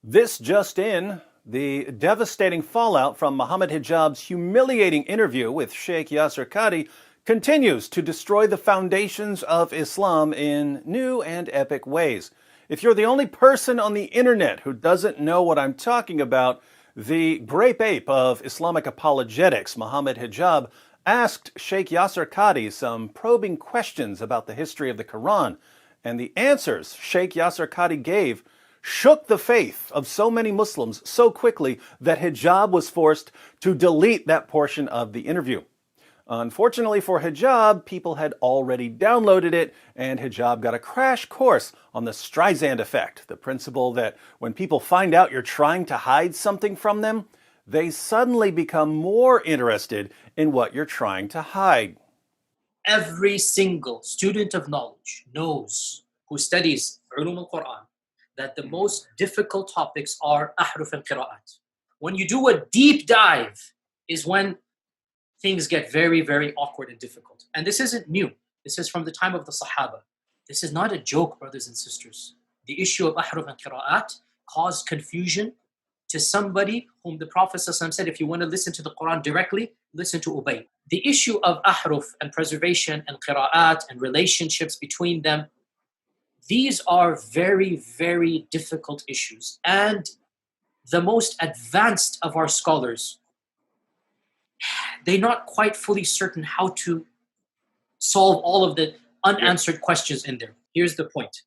This just in, the devastating fallout from Muhammad Hijab's humiliating interview with Sheikh Yasir Qadhi continues to destroy the foundations of Islam in new and epic ways. If you're the only person on the internet who doesn't know what I'm talking about, the grape ape of Islamic apologetics, Muhammad Hijab, asked Sheikh Yasir Qadhi some probing questions about the history of the Quran, and the answers Sheikh Yasir Qadhi gave shook the faith of so many Muslims so quickly that Hijab was forced to delete that portion of the interview. Unfortunately for Hijab, people had already downloaded it, and Hijab got a crash course on the Streisand effect, the principle that when people find out you're trying to hide something from them, they suddenly become more interested in what you're trying to hide. Every single student of knowledge knows, who studies Ulum al-Quran, that the most difficult topics are ahruf and qira'at. When you do a deep dive is when things get very, very awkward and difficult. And this isn't new. This is from the time of the Sahaba. This is not a joke, brothers and sisters. The issue of ahruf and qira'at caused confusion to somebody whom the Prophet ﷺ said, if you want to listen to the Quran directly, listen to Ubay. The issue of ahruf and preservation and qira'at and relationships between them, these are very, very difficult issues. And the most advanced of our scholars, they're not quite fully certain how to solve all of the unanswered questions in there. Here's the point.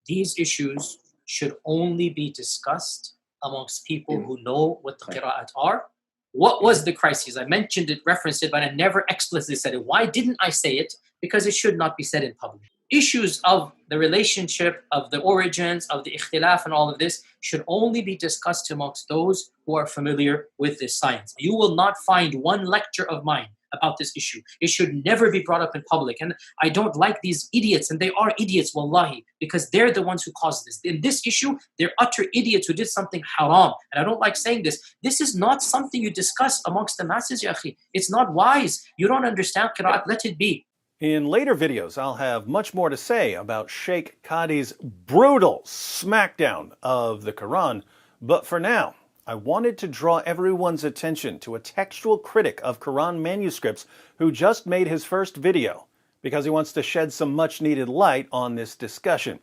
These issues should only be discussed amongst people who know what the qira'at are. What was the crisis? I mentioned it, referenced it, but I never explicitly said it. Why didn't I say it? Because it should not be said in public. Issues of the relationship, of the origins, of the ikhtilaf and all of this should only be discussed amongst those who are familiar with this science. You will not find one lecture of mine about this issue. It should never be brought up in public. And I don't like these idiots, and they are idiots, wallahi, because they're the ones who caused this. In this issue, they're utter idiots who did something haram. And I don't like saying this. This is not something you discuss amongst the masses, ya akhi. It's not wise. You don't understand qira'at, let it be. In later videos, I'll have much more to say about Sheikh Qadhi's brutal smackdown of the Quran, but for now, I wanted to draw everyone's attention to a textual critic of Quran manuscripts who just made his first video because he wants to shed some much-needed light on this discussion.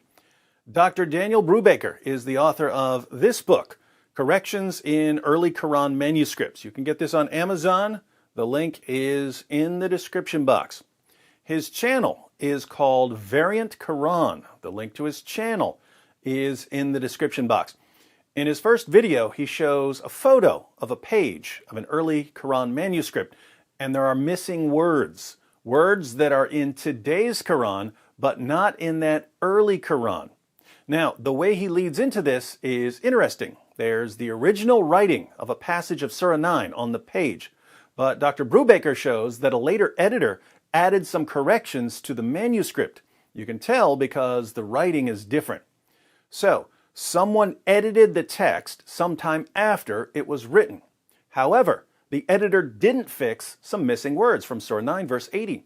Dr. Daniel Brubaker is the author of this book, Corrections in Early Quran Manuscripts. You can get this on Amazon. The link is in the description box. His channel is called Variant Quran. The link to his channel is in the description box. In his first video, he shows a photo of a page of an early Quran manuscript, and there are missing words. Words that are in today's Quran, but not in that early Quran. Now, the way he leads into this is interesting. There's the original writing of a passage of Surah 9 on the page, but Dr. Brubaker shows that a later editor added some corrections to the manuscript. You can tell because the writing is different. So, someone edited the text sometime after it was written. However, the editor didn't fix some missing words from Surah 9, verse 80.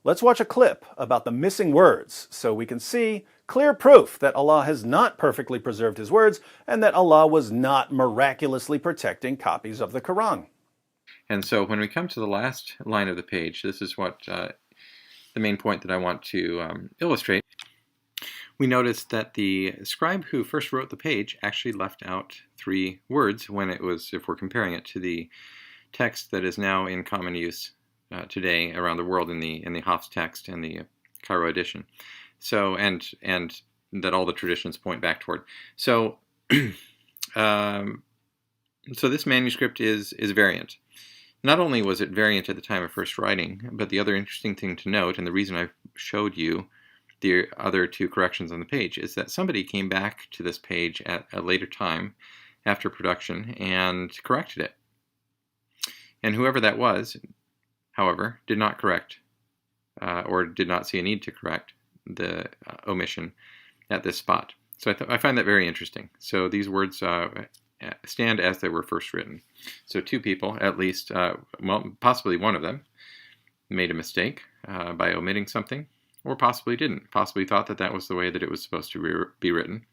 Let's watch a clip about the missing words so we can see clear proof that Allah has not perfectly preserved His words and that Allah was not miraculously protecting copies of the Quran. And so when we come to the last line of the page, this is what the main point that I want to illustrate. We notice that the scribe who first wrote the page actually left out 3 words when it was, if we're comparing it to the text that is now in common use today around the world in the Hafs text and the Cairo edition. So and that all the traditions point back toward. So so this manuscript is variant. Not only was it variant at the time of first writing, but the other interesting thing to note, and the reason I showed you the other 2 corrections on the page, is that somebody came back to this page at a later time after production and corrected it. And whoever that was, however, did not correct or did not see a need to correct the omission at this spot. So I find that very interesting. So these words stand as they were first written. So 2 people, at least, well, possibly one of them, made a mistake by omitting something, or possibly didn't, possibly thought that that was the way that it was supposed to be written,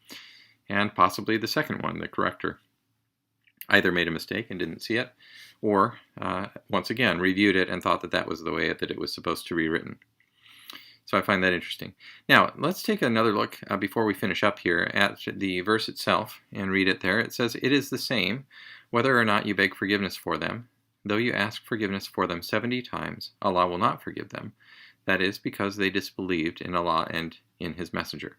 and possibly the second one, the corrector, either made a mistake and didn't see it, or once again reviewed it and thought that that was the way that it was supposed to be written. So I find that interesting. Now, let's take another look before we finish up here at the verse itself and read it there. It says, "It is the same whether or not you beg forgiveness for them. Though you ask forgiveness for them 70 times, Allah will not forgive them. That is because they disbelieved in Allah and in His messenger."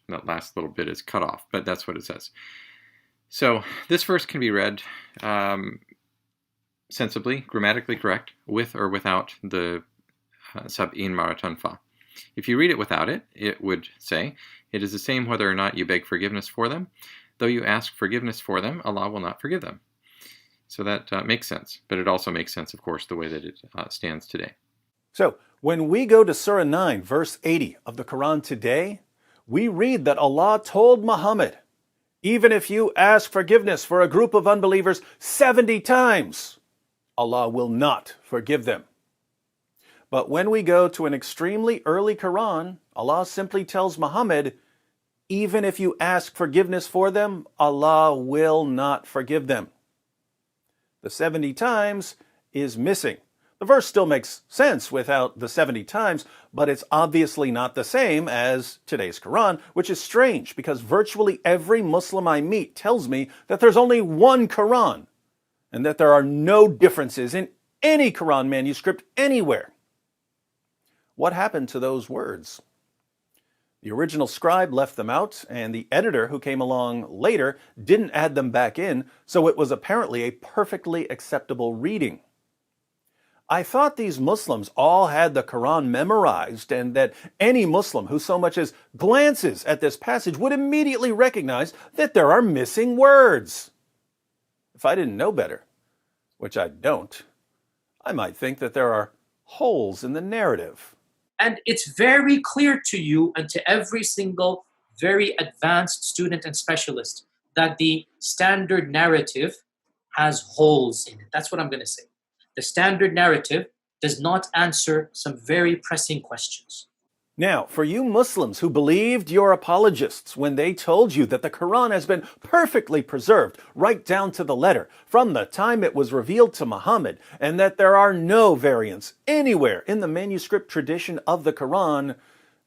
That last little bit is cut off, but that's what it says. So this verse can be read sensibly, grammatically correct, with or without the sab'in maratan fa. If you read it without it, it would say, "It is the same whether or not you beg forgiveness for them. Though you ask forgiveness for them, Allah will not forgive them." So that makes sense, but it also makes sense, of course, the way that it stands today. So, when we go to Surah 9, verse 80 of the Quran today, we read that Allah told Muhammad, even if you ask forgiveness for a group of unbelievers 70 times, Allah will not forgive them. But when we go to an extremely early Quran, Allah simply tells Muhammad, even if you ask forgiveness for them, Allah will not forgive them. The 70 times is missing. The verse still makes sense without the 70 times, but it's obviously not the same as today's Quran, which is strange because virtually every Muslim I meet tells me that there's only one Quran and that there are no differences in any Quran manuscript anywhere. What happened to those words? The original scribe left them out, and the editor who came along later didn't add them back in, so it was apparently a perfectly acceptable reading. I thought these Muslims all had the Quran memorized and that any Muslim who so much as glances at this passage would immediately recognize that there are missing words. If I didn't know better, which I don't, I might think that there are holes in the narrative. And it's very clear to you and to every single very advanced student and specialist that the standard narrative has holes in it. That's what I'm going to say. The standard narrative does not answer some very pressing questions. Now, for you Muslims who believed your apologists when they told you that the Quran has been perfectly preserved right down to the letter from the time it was revealed to Muhammad, and that there are no variants anywhere in the manuscript tradition of the Quran,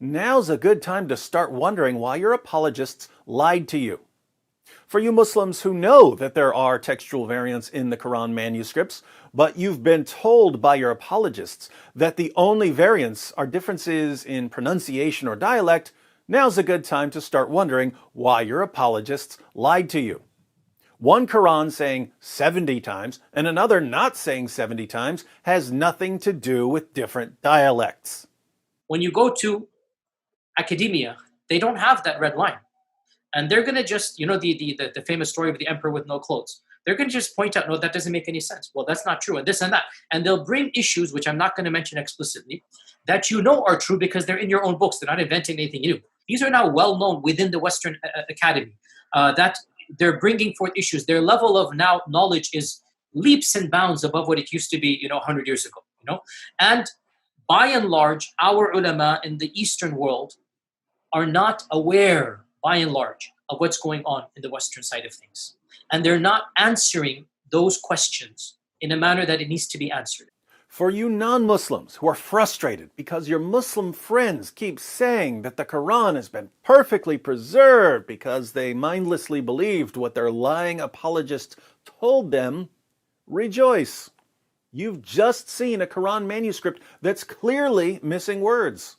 now's a good time to start wondering why your apologists lied to you. For you Muslims who know that there are textual variants in the Quran manuscripts, but you've been told by your apologists that the only variants are differences in pronunciation or dialect, now's a good time to start wondering why your apologists lied to you. One Quran saying 70 times and another not saying 70 times has nothing to do with different dialects. When you go to academia, they don't have that red line. And they're going to just, the famous story of the emperor with no clothes. They're going to just point out, no, that doesn't make any sense. Well, that's not true, and this and that. And they'll bring issues, which I'm not going to mention explicitly, that you know are true because they're in your own books. They're not inventing anything new. These are now well known within the Western Academy, that they're bringing forth issues. Their level of now knowledge is leaps and bounds above what it used to be, 100 years ago. And by and large, our ulama in the Eastern world are not aware, by and large, of what's going on in the Western side of things. And they're not answering those questions in a manner that it needs to be answered. For you non-Muslims who are frustrated because your Muslim friends keep saying that the Quran has been perfectly preserved because they mindlessly believed what their lying apologists told them, rejoice. You've just seen a Quran manuscript that's clearly missing words.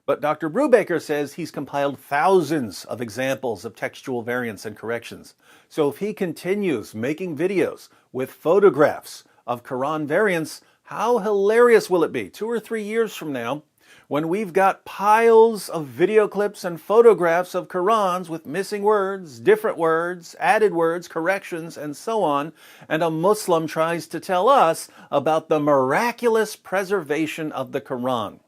But Dr. Brubaker says he's compiled thousands of examples of textual variants and corrections. So if he continues making videos with photographs of Quran variants, how hilarious will it be 2 or 3 years from now when we've got piles of video clips and photographs of Qurans with missing words, different words, added words, corrections, and so on, and a Muslim tries to tell us about the miraculous preservation of the Quran.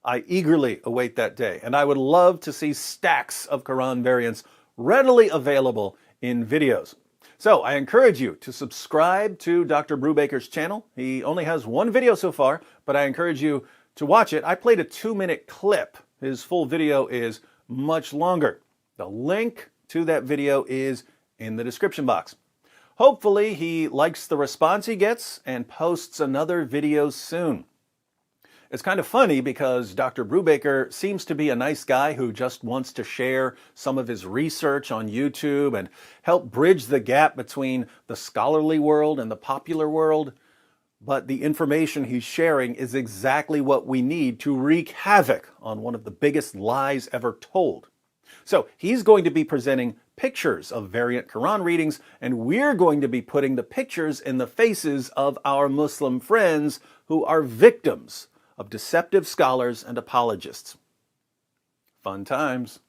I eagerly await that day, and I would love to see stacks of Quran variants readily available in videos. So I encourage you to subscribe to Dr. Brubaker's channel. He only has one video so far, but I encourage you to watch it. I played a 2-minute clip. His full video is much longer. The link to that video is in the description box. Hopefully he likes the response he gets and posts another video soon. It's kind of funny because Dr. Brubaker seems to be a nice guy who just wants to share some of his research on YouTube and help bridge the gap between the scholarly world and the popular world. But the information he's sharing is exactly what we need to wreak havoc on one of the biggest lies ever told. So he's going to be presenting pictures of variant Quran readings, and we're going to be putting the pictures in the faces of our Muslim friends who are victims of deceptive scholars and apologists. Fun times.